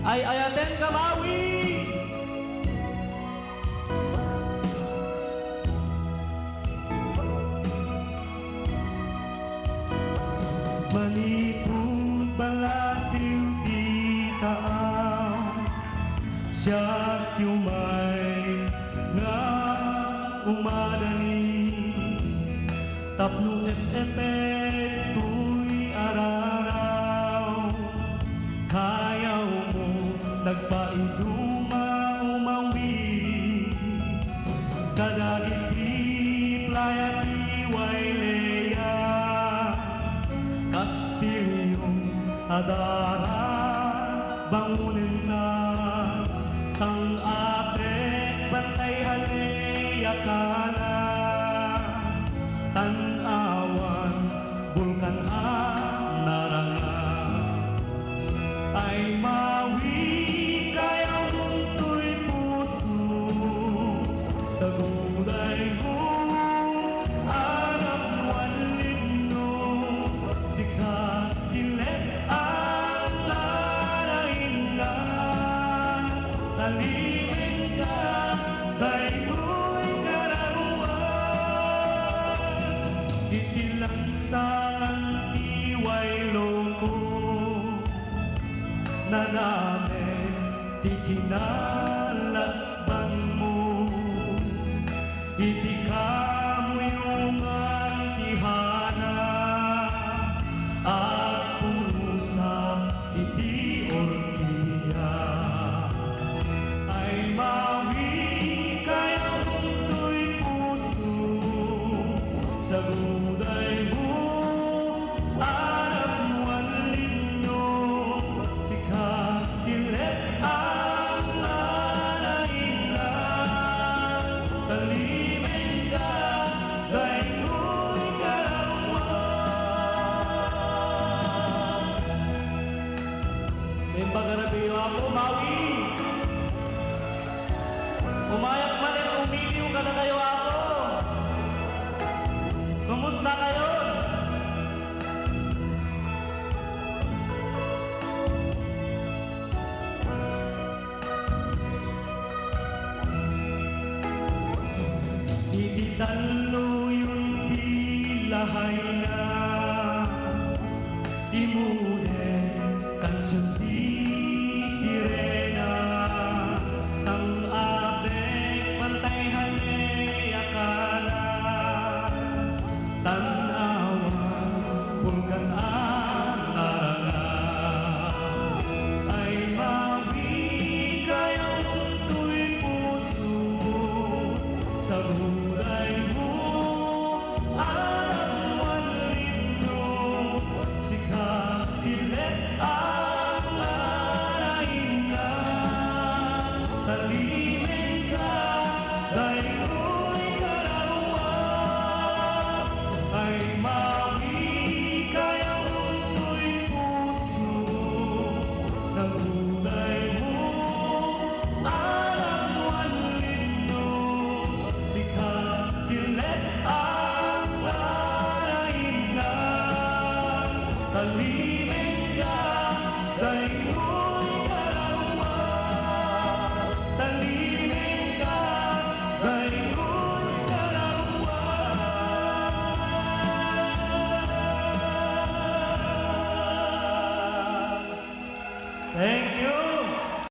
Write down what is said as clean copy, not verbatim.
ay ayaten kamawi. Malipong balasiw di taaw, siya tiyumay nga umadani. Tapno tuy araraw, kayaw mo nagpaiduma umawi. Kadagiti playa tiway leya, Kastilyong adara bangunin na, sang atek bantay haleya ka na. Tanawan bulkan ang narangan, ay mawi kayaw mong tuy puso sa guday mo. Arap wanlinos sikat dilet ang laraingas, talimin ka daygoy kararuan. Itilang sang tiway loko na namin di kinalasban mo. Iti kamuyong ang tihana at pusa iti orkiya, ay mawi kayaw mong tuy puso sa guday mo. Arap wanlinos sikat dilet ang laraingas, talimin ka daygoy kararuan. May pagarabiyo ako, mawi. Umayak man at umiliw ka na kayo ako. Kumusta kayo? Ititalo yung tilahay na timude kansyon di sirena, sang abek pantay haleya ka na. Tanawan bulkan ang narangan, ay mawi kayaw mong tuy puso sa guday mo. Arap wanlinos sikat dilet ang laraingas, talimin ka daygoy kararuan, ay mawi kayaw mong tuy puso sa guday mo. Arap wanlinos sikat dilet ang laraingas, talimin ka daygoy kararuan, talimin ka daygoy kararuan. Thank you.